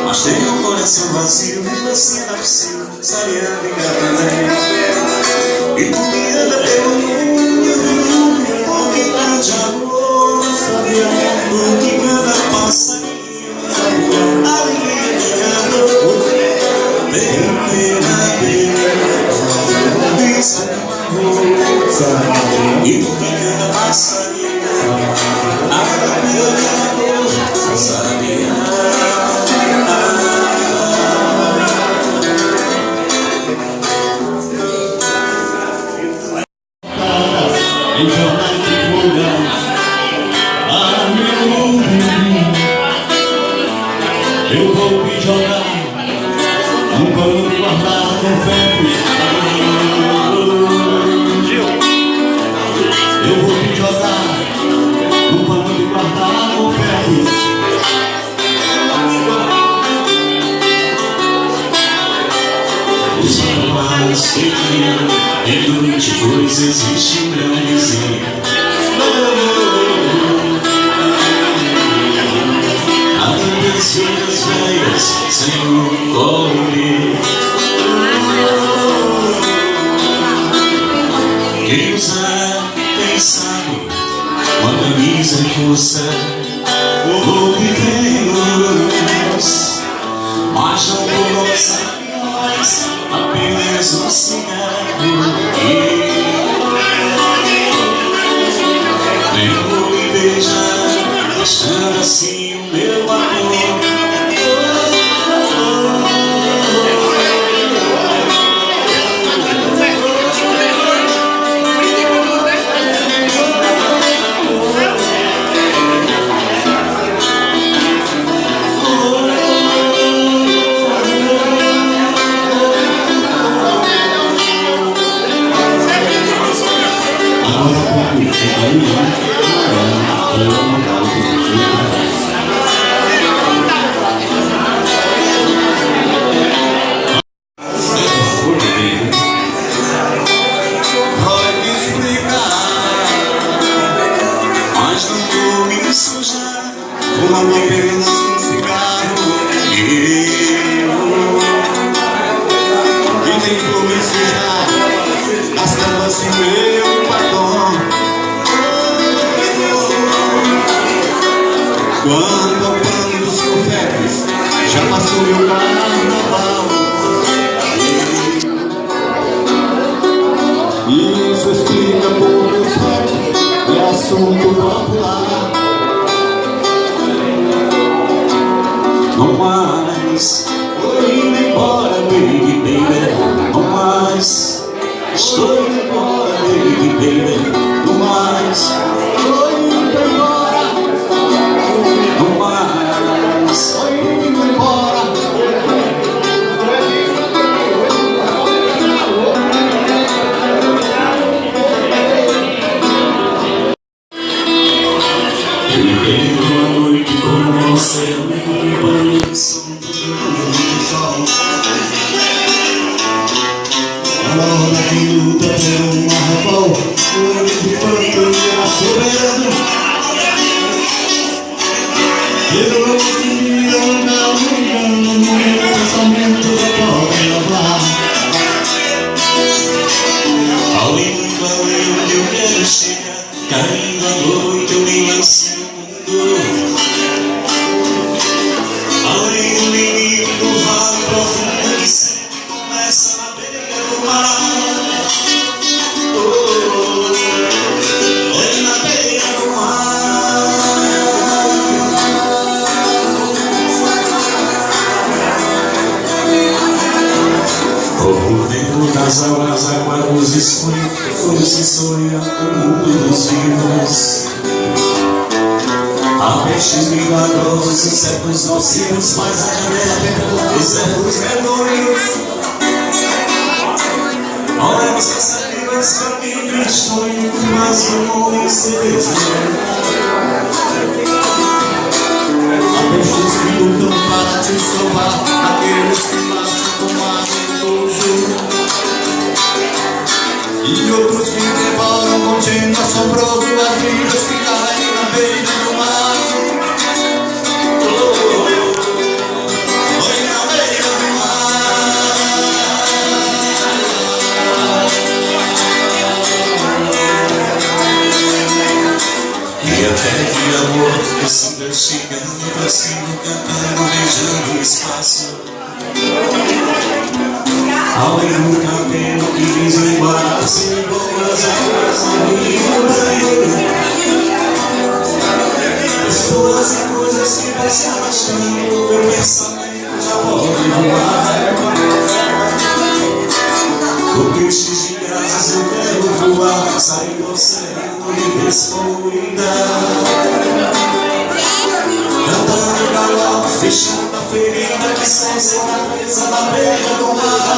Mas tem um coração vazio e você não precisa, sabe ligar também. E tu me anda pelo mundo, porque tá de amor, sabe o que cada passarinho, ali ligando. Tem pena dele, isso é amor, e tu que cada passarinho, ali ligando, sabe. Em jornais de folhas, meu eu vou me jogar um pano guardado com febres. Eu vou me jogar um pano guardado com febres. Os manuais que criam dentro de coisas existe um grande sim. Há tantas vidas velhas sem um colher. Quem usar, quem sabe, uma camisa e força, o que temos, mas não conosco. Apenas um cigarro nem vou me beijar, deixando assim o meu amor. Fumando apenas um cigarro e nem vou me sujar, gastando assim meu batom. Quando ao pano dos confetes já passou meu carnaval. Isso explica por meu sexo, é assunto popular. Não mais, tô indo embora, baby, baby. Não mais, estou indo embora, baby, baby. Não mais, tô indo embora. Não mais, tô indo embora. Eu entendo a noite como você. A hora que luta por um arrabal, o olho de pano era soberano. Eu não conseguia andar no meu pensamento da pobre lavar. Ao indo além onde eu quero chegar, caindo a noite eu me lancei no mundo. Além do limite do vale profundo que sempre começa na beira do mar. É na beira do mar. Por dentro das aulas, aquários e sonhos, como se sonha o mundo dos vivos. A peixes milagrosos, insetos nocivos, mas a janela dos erros medonhos. Olhamos passarinhos, caminhos de sonho, mas não morrem sem desejo. Há peixes que lutam para te salvar, aqueles que nascem com ar ventoso, e outros que devoram com gênio assombroso as vidas que caem na beira do mar. Oi, na beira do mar. E até que amor que siga chegando pra cima, cantando, beijando o espaço. Alguém no cabelo que desembaraça em boas águas no banheiro. Pessoas e coisas que vai se arrastando, o pensamento já pode voar. Com peixes de asas eu quero voar, sair do oceano e despoluída. Cantando galope, fechando a ferida que sem certeza na beira do mar.